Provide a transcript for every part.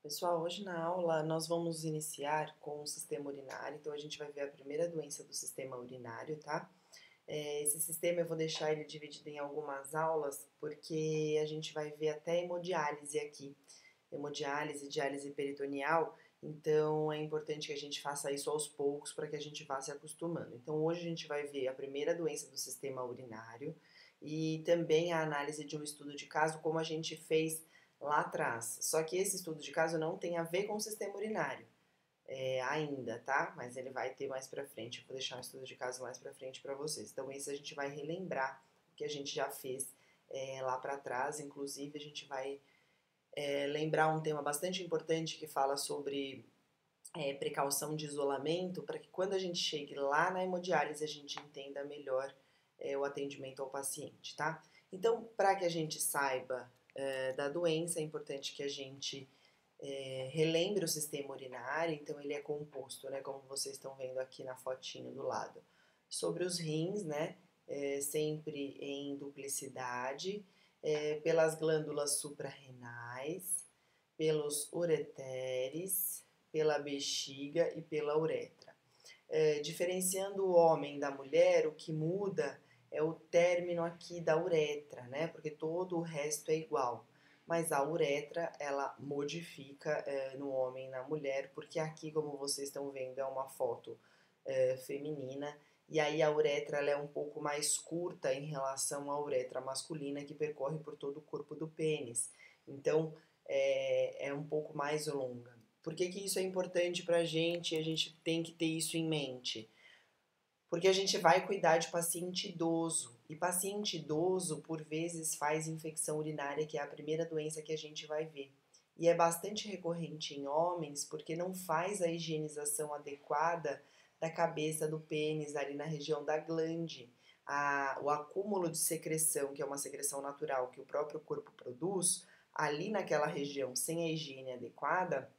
Pessoal, hoje na aula nós vamos iniciar com o sistema urinário, então a gente vai ver a primeira doença do sistema urinário, tá? Esse sistema eu vou deixar ele dividido em algumas aulas, porque a gente vai ver até hemodiálise aqui, hemodiálise, diálise peritoneal, então é importante que a gente faça isso aos poucos para que a gente vá se acostumando. Então hoje a gente vai ver a primeira doença do sistema urinário e também a análise de um estudo de caso, como a gente fez lá atrás. Só que esse estudo de caso não tem a ver com o sistema urinário ainda, tá? Mas ele vai ter mais pra frente. Eu vou deixar um estudo de caso mais pra frente pra vocês. Então, esse a gente vai relembrar o que a gente já fez lá pra trás. Inclusive, a gente vai lembrar um tema bastante importante que fala sobre precaução de isolamento, para que quando a gente chegue lá na hemodiálise a gente entenda melhor o atendimento ao paciente, tá? Então, para que a gente saiba da doença, é importante que a gente relembre o sistema urinário. Então, ele é composto, né, como vocês estão vendo aqui na fotinho do lado, sobre os rins, né, sempre em duplicidade, pelas glândulas suprarrenais, pelos ureteres, pela bexiga e pela uretra. Diferenciando o homem da mulher, o que muda é o término aqui da uretra, né? Porque todo o resto é igual. Mas a uretra, ela modifica no homem e na mulher, porque aqui, como vocês estão vendo, é uma foto feminina, e aí a uretra ela é um pouco mais curta em relação à uretra masculina, que percorre por todo o corpo do pênis. Então, é um pouco mais longa. Por que que isso é importante pra gente e a gente tem que ter isso em mente? Porque a gente vai cuidar de paciente idoso. E paciente idoso, por vezes, faz infecção urinária, que é a primeira doença que a gente vai ver. E é bastante recorrente em homens, porque não faz a higienização adequada da cabeça do pênis, ali na região da glande. O acúmulo de secreção, que é uma secreção natural que o próprio corpo produz, ali naquela região, sem a higiene adequada,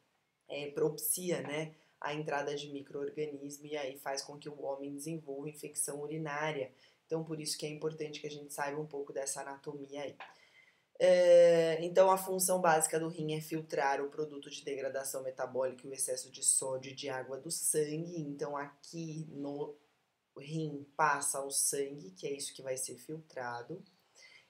propicia, né, a entrada de micro-organismo e aí faz com que o homem desenvolva infecção urinária. Então, por isso que é importante que a gente saiba um pouco dessa anatomia aí. Então, a função básica do rim é filtrar o produto de degradação metabólica e o excesso de sódio e de água do sangue. Então, aqui no rim passa o sangue, que é isso que vai ser filtrado,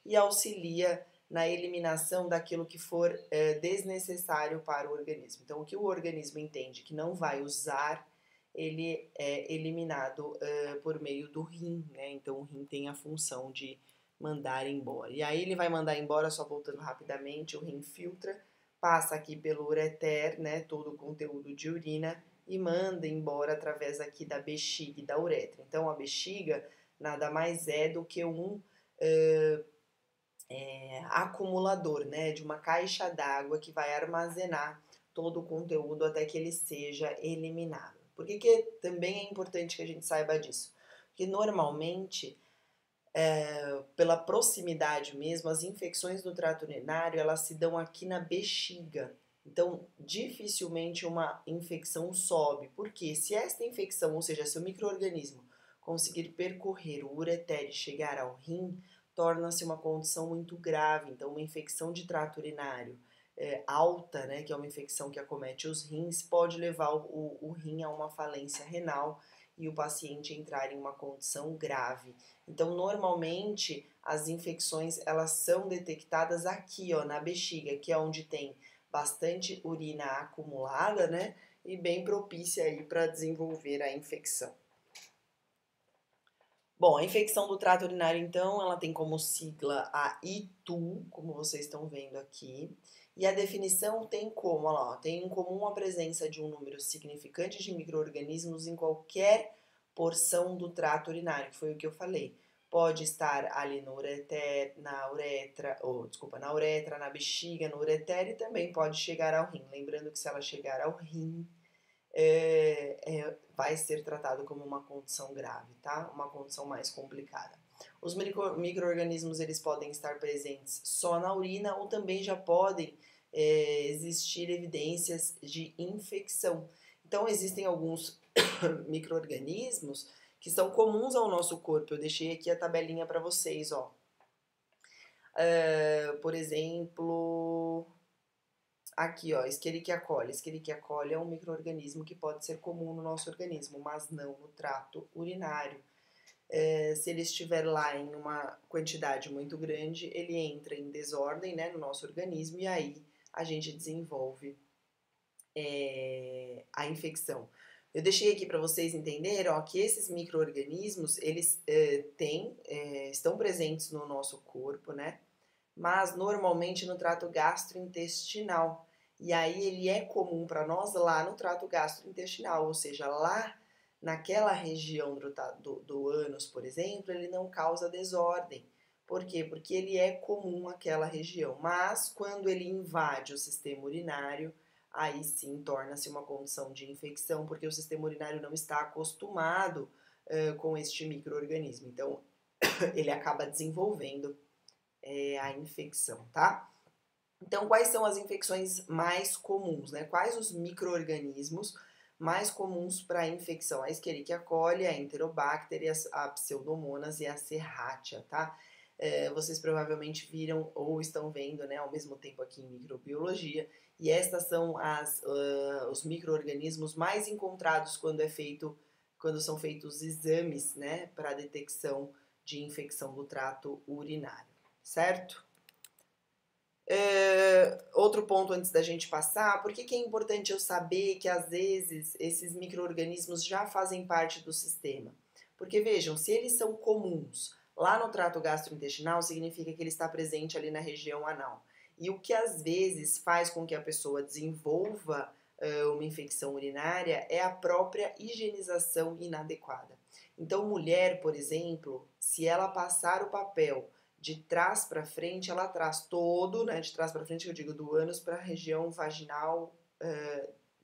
e auxilia na eliminação daquilo que for desnecessário para o organismo. Então, o que o organismo entende que não vai usar, ele é eliminado por meio do rim, né? Então, o rim tem a função de mandar embora. E aí ele vai mandar embora, só voltando rapidamente, o rim filtra, passa aqui pelo ureter, né, todo o conteúdo de urina e manda embora através aqui da bexiga e da uretra. Então, a bexiga nada mais é do que um acumulador, né, de uma caixa d'água que vai armazenar todo o conteúdo até que ele seja eliminado. Por que que também é importante que a gente saiba disso? Porque normalmente, pela proximidade mesmo, as infecções do trato urinário, elas se dão aqui na bexiga. Então, dificilmente uma infecção sobe. Porque se esta infecção, ou seja, se o micro-organismo conseguir percorrer o ureter e chegar ao rim, torna-se uma condição muito grave. Então, uma infecção de trato urinário alta, né, que é uma infecção que acomete os rins, pode levar o rim a uma falência renal e o paciente entrar em uma condição grave. Então, normalmente, as infecções, elas são detectadas aqui, ó, na bexiga, que é onde tem bastante urina acumulada, né, e bem propícia aí para desenvolver a infecção. Bom, a infecção do trato urinário, então, ela tem como sigla a ITU, como vocês estão vendo aqui, e a definição tem como, olha lá, tem em comum a presença de um número significante de micro-organismos em qualquer porção do trato urinário, que foi o que eu falei. Pode estar ali no ureter, na uretra, na uretra, na bexiga, no ureter, e também pode chegar ao rim. Lembrando que se ela chegar ao rim, vai ser tratado como uma condição grave, tá? Uma condição mais complicada. Os micro-organismos, eles podem estar presentes só na urina ou também já podem existir evidências de infecção. Então, existem alguns micro-organismos que são comuns ao nosso corpo. Eu deixei aqui a tabelinha para vocês, ó. Por exemplo, Aqui, ó, Escherichia coli. Escherichia coli é um micro-organismo que pode ser comum no nosso organismo, mas não no trato urinário. Se ele estiver lá em uma quantidade muito grande, ele entra em desordem, né, no nosso organismo e aí a gente desenvolve a infecção. Eu deixei aqui para vocês entenderem, ó, que esses micro-organismos, eles estão presentes no nosso corpo, né? Mas normalmente no trato gastrointestinal. E aí ele é comum para nós lá no trato gastrointestinal, ou seja, lá naquela região do ânus, por exemplo, ele não causa desordem. Por quê? Porque ele é comum àquela região. Mas quando ele invade o sistema urinário, aí sim torna-se uma condição de infecção, porque o sistema urinário não está acostumado com este micro-organismo. Então, ele acaba desenvolvendo a infecção, tá? Então, quais são as infecções mais comuns, né? Quais os micro-organismos mais comuns para infecção? A Escherichia coli, a Enterobacter, a Pseudomonas e a Serratia, tá? Vocês provavelmente viram ou estão vendo, né, ao mesmo tempo aqui em microbiologia, e estas são os micro-organismos mais encontrados quando são feitos exames, né, para detecção de infecção do trato urinário, certo? Outro ponto antes da gente passar, por que é importante eu saber que às vezes esses micro-organismos já fazem parte do sistema? Porque vejam, se eles são comuns lá no trato gastrointestinal, significa que ele está presente ali na região anal. E o que às vezes faz com que a pessoa desenvolva uma infecção urinária é a própria higienização inadequada. Então, mulher, por exemplo, se ela passar o papel de trás para frente, ela traz todo, né, de trás para frente, eu digo do ânus para a região vaginal,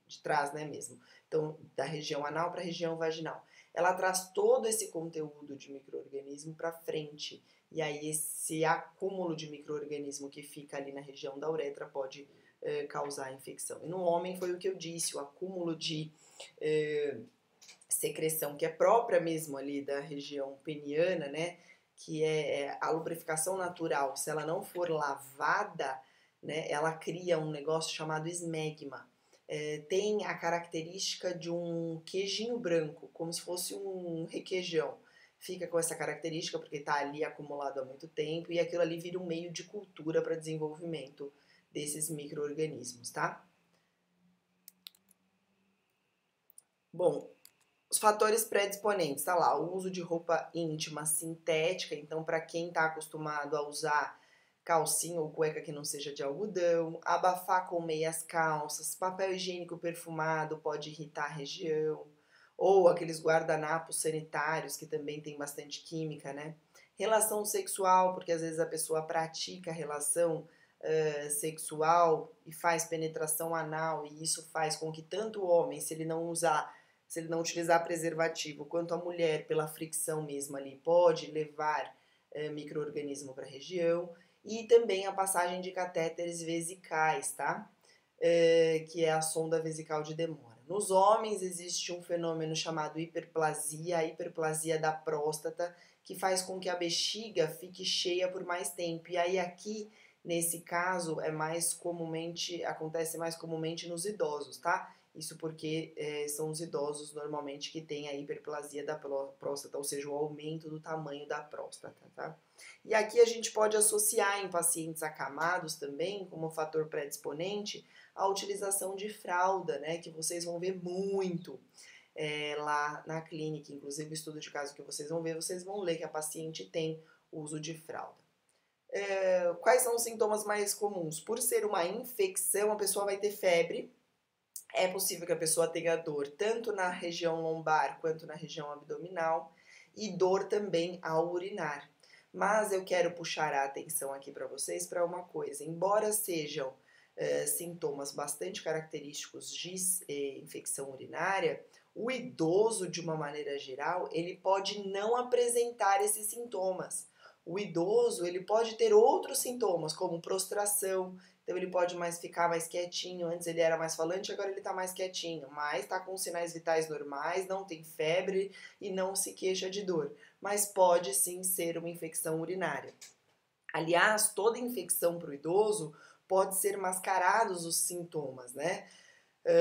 de trás, né, mesmo. Então, da região anal para a região vaginal. Ela traz todo esse conteúdo de micro-organismo para frente. E aí, esse acúmulo de micro-organismo que fica ali na região da uretra pode causar infecção. E no homem foi o que eu disse, o acúmulo de secreção que é própria mesmo ali da região peniana, né, que é a lubrificação natural, se ela não for lavada, né, ela cria um negócio chamado esmegma. Tem a característica de um queijinho branco, como se fosse um requeijão. Fica com essa característica porque está ali acumulado há muito tempo e aquilo ali vira um meio de cultura para desenvolvimento desses micro-organismos, tá? Bom, os fatores predisponentes, tá lá, o uso de roupa íntima sintética, então para quem está acostumado a usar calcinha ou cueca que não seja de algodão, abafar com meias calças, papel higiênico perfumado pode irritar a região, ou aqueles guardanapos sanitários que também tem bastante química, né? Relação sexual, porque às vezes a pessoa pratica relação sexual e faz penetração anal, e isso faz com que tanto o homem, se ele não utilizar preservativo, quanto a mulher, pela fricção mesmo ali, pode levar micro-organismo para a região. E também a passagem de catéteres vesicais, tá? Que é a sonda vesical de demora. Nos homens existe um fenômeno chamado hiperplasia, a hiperplasia da próstata, que faz com que a bexiga fique cheia por mais tempo. E aí aqui, nesse caso, acontece mais comumente nos idosos, tá? Isso porque são os idosos normalmente que têm a hiperplasia da próstata, ou seja, o aumento do tamanho da próstata, tá? E aqui a gente pode associar em pacientes acamados também, como fator predisponente, a utilização de fralda, né? Que vocês vão ver muito lá na clínica. Inclusive, o estudo de caso que vocês vão ver, vocês vão ler que a paciente tem uso de fralda. Quais são os sintomas mais comuns? Por ser uma infecção, a pessoa vai ter febre. É possível que a pessoa tenha dor tanto na região lombar quanto na região abdominal e dor também ao urinar. Mas eu quero puxar a atenção aqui para vocês para uma coisa. Embora sejam sintomas bastante característicos de infecção urinária, o idoso, de uma maneira geral, ele pode não apresentar esses sintomas. O idoso, ele pode ter outros sintomas, como prostração, então ele pode ficar mais quietinho, antes ele era mais falante, agora ele está mais quietinho, mas está com sinais vitais normais, não tem febre e não se queixa de dor, mas pode sim ser uma infecção urinária. Aliás, toda infecção para o idoso pode ser mascarados os sintomas, né?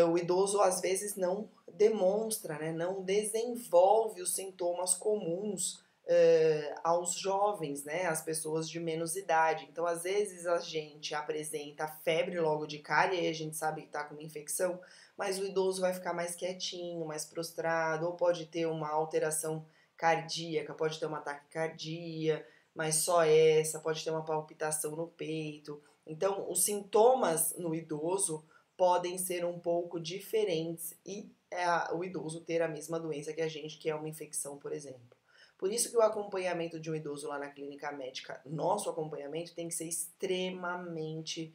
O idoso às vezes não demonstra, né, não desenvolve os sintomas comuns aos jovens, né, às pessoas de menos idade. Então, às vezes a gente apresenta febre logo de cara e aí a gente sabe que está com uma infecção, mas o idoso vai ficar mais quietinho, mais prostrado, ou pode ter uma alteração cardíaca, pode ter uma taquicardia, mas só essa, pode ter uma palpitação no peito. Então, os sintomas no idoso podem ser um pouco diferentes e o idoso ter a mesma doença que a gente, que é uma infecção, por exemplo. Por isso que o acompanhamento de um idoso lá na clínica médica, nosso acompanhamento tem que ser extremamente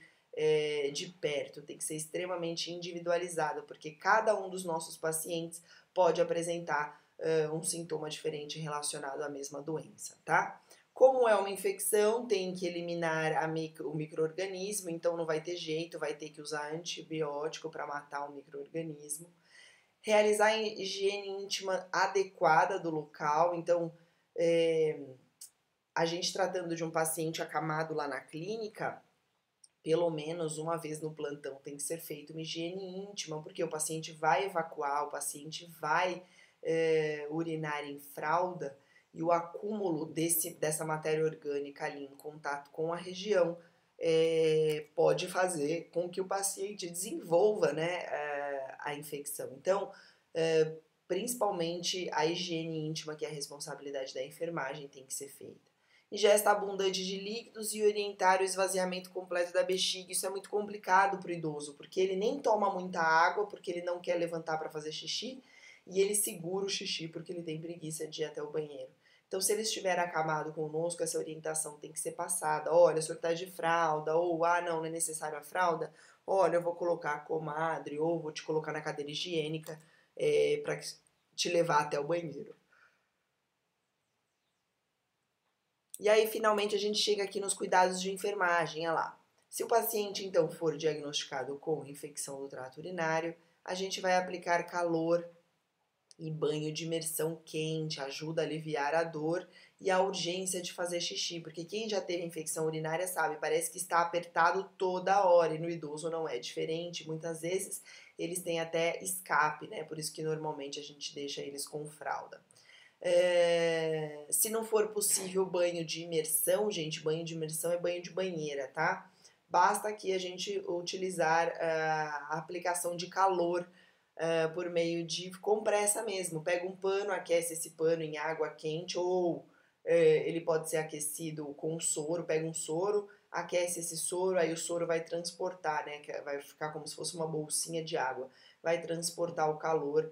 de perto, tem que ser extremamente individualizado, porque cada um dos nossos pacientes pode apresentar um sintoma diferente relacionado à mesma doença, tá? Como é uma infecção, tem que eliminar o micro-organismo, então não vai ter jeito, vai ter que usar antibiótico para matar o micro-organismo. Realizar a higiene íntima adequada do local, então a gente tratando de um paciente acamado lá na clínica, pelo menos uma vez no plantão tem que ser feita uma higiene íntima, porque o paciente vai evacuar, o paciente vai urinar em fralda, e o acúmulo dessa matéria orgânica ali em contato com a região pode fazer com que o paciente desenvolva, né, a infecção. Então, principalmente a higiene íntima, que é a responsabilidade da enfermagem, tem que ser feita. Ingesta abundante de líquidos e orientar o esvaziamento completo da bexiga. Isso é muito complicado para o idoso, porque ele nem toma muita água, porque ele não quer levantar para fazer xixi, e ele segura o xixi porque ele tem preguiça de ir até o banheiro. Então, se ele estiver acamado conosco, essa orientação tem que ser passada. Olha, o senhor está de fralda, ou não é necessário a fralda. Olha, eu vou colocar a comadre, ou vou te colocar na cadeira higiênica para te levar até o banheiro. E aí, finalmente, a gente chega aqui nos cuidados de enfermagem, olha lá. Se o paciente, então, for diagnosticado com infecção do trato urinário, a gente vai aplicar calor e banho de imersão quente, ajuda a aliviar a dor e a urgência de fazer xixi, porque quem já teve infecção urinária sabe, parece que está apertado toda hora, e no idoso não é diferente, muitas vezes eles têm até escape, né? Por isso que normalmente a gente deixa eles com fralda. Se não for possível banho de imersão, gente, banho de imersão é banho de banheira, tá? Basta aqui a gente utilizar a aplicação de calor por meio de compressa mesmo. Pega um pano, aquece esse pano em água quente ou ele pode ser aquecido com soro, pega um soro, aquece esse soro, aí o soro vai transportar, né? Vai ficar como se fosse uma bolsinha de água, vai transportar o calor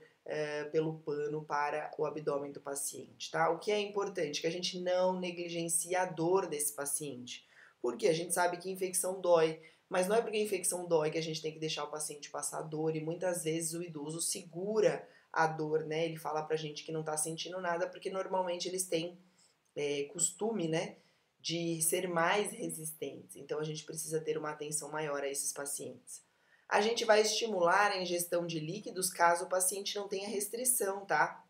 pelo pano para o abdômen do paciente, tá? O que é importante, que a gente não negligencie a dor desse paciente, porque a gente sabe que infecção dói, mas não é porque a infecção dói que a gente tem que deixar o paciente passar dor, e muitas vezes o idoso segura a dor, né? Ele fala pra gente que não tá sentindo nada, porque normalmente eles têm costume, né, de ser mais resistentes. Então a gente precisa ter uma atenção maior a esses pacientes. A gente vai estimular a ingestão de líquidos caso o paciente não tenha restrição, tá?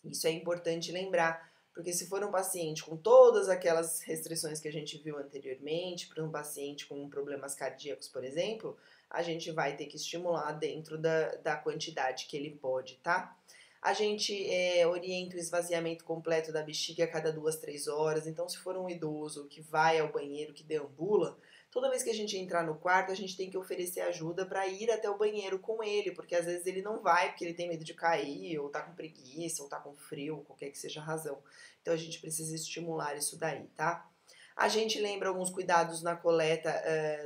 Isso é importante lembrar, porque se for um paciente com todas aquelas restrições que a gente viu anteriormente, para um paciente com problemas cardíacos, por exemplo, a gente vai ter que estimular dentro da quantidade que ele pode, tá? A gente orienta o esvaziamento completo da bexiga a cada 2, 3 horas. Então, se for um idoso que vai ao banheiro, que deambula, toda vez que a gente entrar no quarto, a gente tem que oferecer ajuda para ir até o banheiro com ele, porque às vezes ele não vai porque ele tem medo de cair, ou tá com preguiça, ou tá com frio, qualquer que seja a razão. Então, a gente precisa estimular isso daí, tá? A gente lembra alguns cuidados na coleta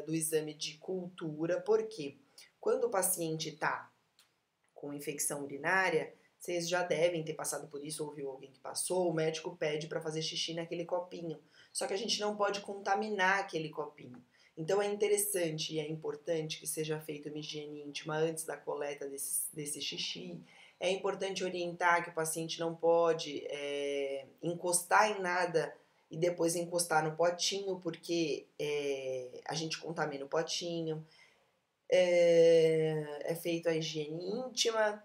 do exame de cultura, porque quando o paciente tá com infecção urinária, vocês já devem ter passado por isso, ou ouviu alguém que passou, o médico pede para fazer xixi naquele copinho. Só que a gente não pode contaminar aquele copinho. Então é interessante e é importante que seja feita uma higiene íntima antes da coleta desse xixi. É importante orientar que o paciente não pode encostar em nada e depois encostar no potinho, porque a gente contamina o potinho. É feita a higiene íntima.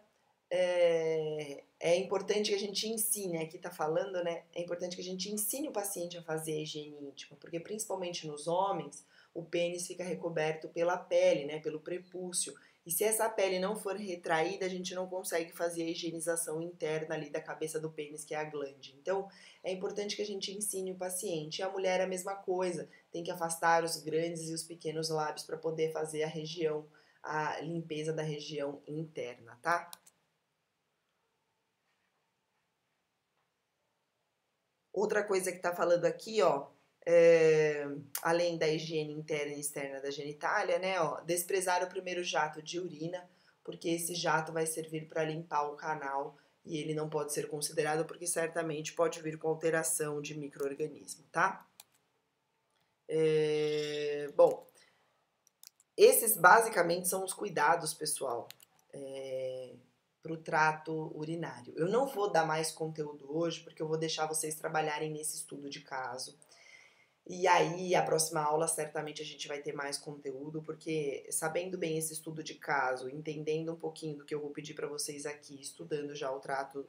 É importante que a gente ensine, aqui tá falando, né? É importante que a gente ensine o paciente a fazer a higiene íntima, porque principalmente nos homens, o pênis fica recoberto pela pele, né, pelo prepúcio. E se essa pele não for retraída, a gente não consegue fazer a higienização interna ali da cabeça do pênis, que é a glande. Então, é importante que a gente ensine o paciente. E a mulher é a mesma coisa, tem que afastar os grandes e os pequenos lábios para poder fazer a limpeza da região interna, tá? Outra coisa que tá falando aqui, ó, além da higiene interna e externa da genitália, né, ó, desprezar o primeiro jato de urina, porque esse jato vai servir para limpar o canal e ele não pode ser considerado porque certamente pode vir com alteração de micro-organismo, tá? Bom, esses basicamente são os cuidados, pessoal, para o trato urinário. Eu não vou dar mais conteúdo hoje, porque eu vou deixar vocês trabalharem nesse estudo de caso. E aí, a próxima aula, certamente a gente vai ter mais conteúdo, porque sabendo bem esse estudo de caso, entendendo um pouquinho do que eu vou pedir para vocês aqui, estudando já o trato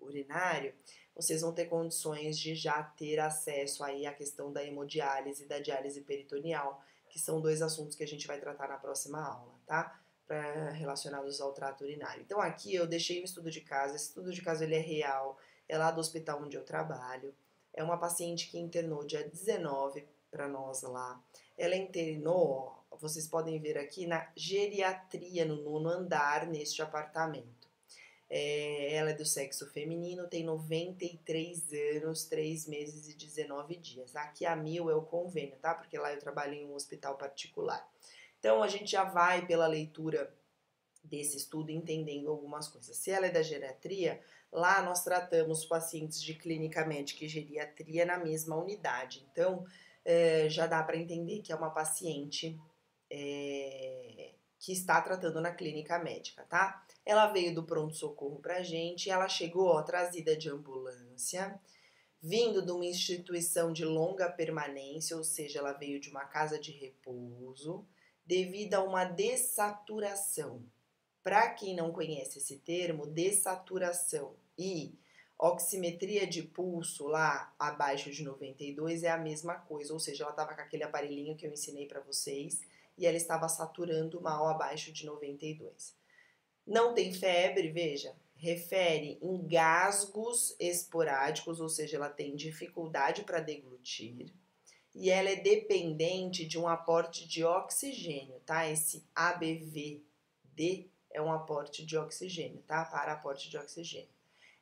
urinário, vocês vão ter condições de já ter acesso aí à questão da hemodiálise e da diálise peritoneal, que são dois assuntos que a gente vai tratar na próxima aula, tá? Relacionados ao trato urinário. Então aqui eu deixei um estudo de caso, esse estudo de caso ele é real, é lá do hospital onde eu trabalho. É uma paciente que internou dia 19 para nós lá. Ela internou, ó, vocês podem ver aqui, na geriatria, no 9º andar, neste apartamento. Ela é do sexo feminino, tem 93 anos, 3 meses e 19 dias. Aqui a 1000 é o convênio, tá? Porque lá eu trabalho em um hospital particular. Então a gente já vai pela leitura desse estudo entendendo algumas coisas. Se ela é da geriatria, lá nós tratamos pacientes de clínica médica e geriatria na mesma unidade. Então, já dá para entender que é uma paciente que está tratando na clínica médica, tá? Ela veio do pronto-socorro pra gente, ela chegou, ó, trazida de ambulância, vindo de uma instituição de longa permanência, ou seja, ela veio de uma casa de repouso, devido a uma dessaturação. Para quem não conhece esse termo, dessaturação e oximetria de pulso lá abaixo de 92 é a mesma coisa, ou seja, ela estava com aquele aparelhinho que eu ensinei para vocês e ela estava saturando mal abaixo de 92. Não tem febre, veja, refere engasgos esporádicos, ou seja, ela tem dificuldade para deglutir e ela é dependente de um aporte de oxigênio, tá? Esse ABVD é um aporte de oxigênio, tá? Para aporte de oxigênio.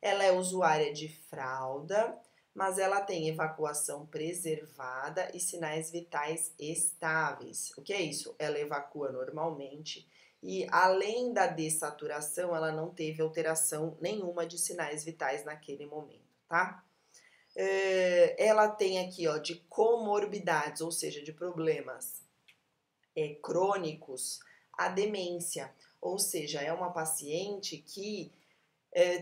Ela é usuária de fralda, mas ela tem evacuação preservada e sinais vitais estáveis. O que é isso? Ela evacua normalmente e, além da dessaturação, ela não teve alteração nenhuma de sinais vitais naquele momento, tá? Ela tem aqui, ó, de comorbidades, ou seja, de problemas crônicos, a demência, ou seja, é uma paciente que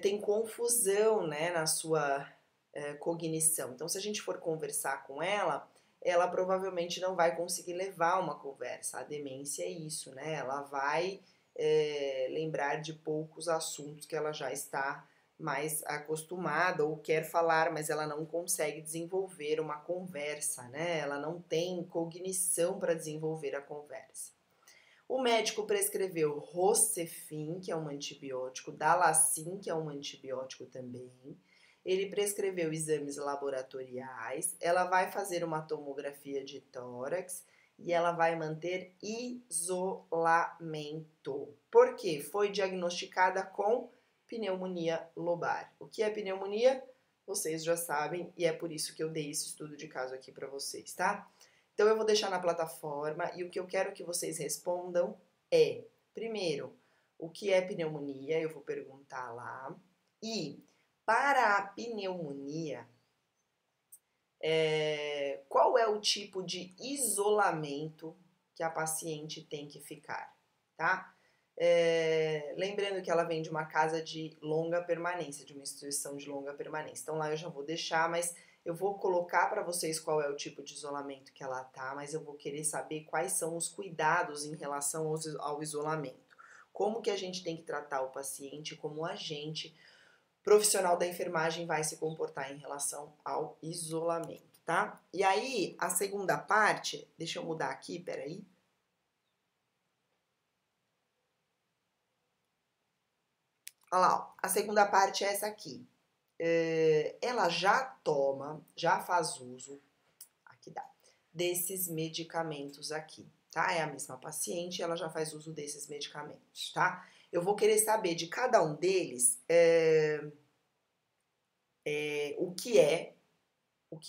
tem confusão, né, na sua cognição. Então, se a gente for conversar com ela, ela provavelmente não vai conseguir levar uma conversa. A demência é isso, né? Ela vai lembrar de poucos assuntos que ela já está mais acostumada ou quer falar, mas ela não consegue desenvolver uma conversa, né? Ela não tem cognição para desenvolver a conversa. O médico prescreveu Rocefin, que é um antibiótico, Dalacin, que é um antibiótico também. Ele prescreveu exames laboratoriais, ela vai fazer uma tomografia de tórax e ela vai manter isolamento. Por quê? Foi diagnosticada com pneumonia lobar. O que é pneumonia? Vocês já sabem e é por isso que eu dei esse estudo de caso aqui para vocês, tá? Então eu vou deixar na plataforma e o que eu quero que vocês respondam é, primeiro, o que é pneumonia? Eu vou perguntar lá. E para a pneumonia, qual é o tipo de isolamento que a paciente tem que ficar, tá? Lembrando que ela vem de uma casa de longa permanência, de uma instituição de longa permanência. Então lá eu já vou deixar, mas eu vou colocar para vocês qual é o tipo de isolamento que ela tá, mas eu vou querer saber quais são os cuidados em relação ao isolamento. Como que a gente tem que tratar o paciente, como a gente, profissional da enfermagem, vai se comportar em relação ao isolamento, tá? E aí, a segunda parte, deixa eu mudar aqui, peraí. Olha lá, ó, a segunda parte é essa aqui. Ela já faz uso, aqui dá, desses medicamentos aqui, tá? É a mesma paciente, ela já faz uso desses medicamentos, tá? Eu vou querer saber de cada um deles o que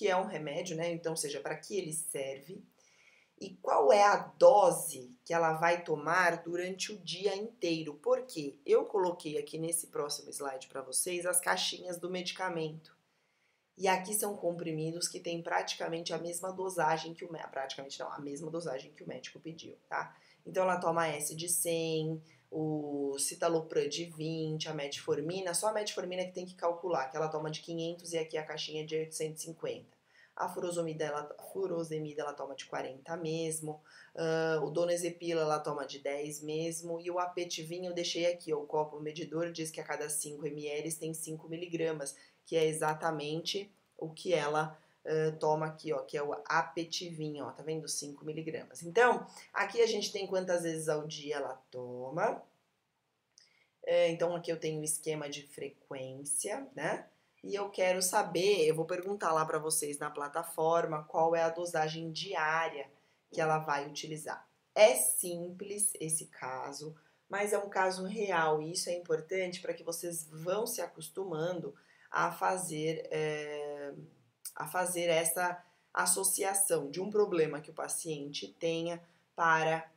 é um remédio, né? Então, seja, para que ele serve e qual é a dose que ela vai tomar durante o dia inteiro. Porque eu coloquei aqui nesse próximo slide para vocês as caixinhas do medicamento. E aqui são comprimidos que têm praticamente a mesma dosagem que o médico, praticamente não, a mesma dosagem que o médico pediu, tá? Então ela toma S de 100, o citalopram de 20, a metformina, só a metformina que tem que calcular, que ela toma de 500 e aqui a caixinha é de 850. A furosemida ela toma de 40 mesmo, o donezepila ela toma de 10 mesmo, e o apetivinho eu deixei aqui, ó, o copo medidor diz que a cada 5 ml tem 5 miligramas, que é exatamente o que ela toma aqui, ó, que é o apetivinho, ó, tá vendo? 5 miligramas. Então, aqui a gente tem quantas vezes ao dia ela toma. Então, aqui eu tenho o esquema de frequência, né? E eu quero saber, eu vou perguntar lá para vocês na plataforma qual é a dosagem diária que ela vai utilizar. É simples esse caso, mas é um caso real e isso é importante para que vocês vão se acostumando a fazer essa associação de um problema que o paciente tenha para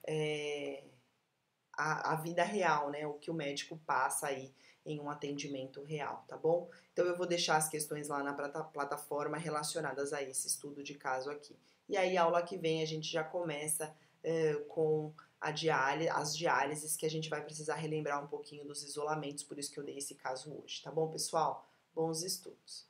a vida real, né? O que o médico passa aí em um atendimento real, tá bom? Então eu vou deixar as questões lá na plataforma relacionadas a esse estudo de caso aqui. E aí, aula que vem, a gente já começa com as diálises, que a gente vai precisar relembrar um pouquinho dos isolamentos, por isso que eu dei esse caso hoje, tá bom, pessoal? Bons estudos!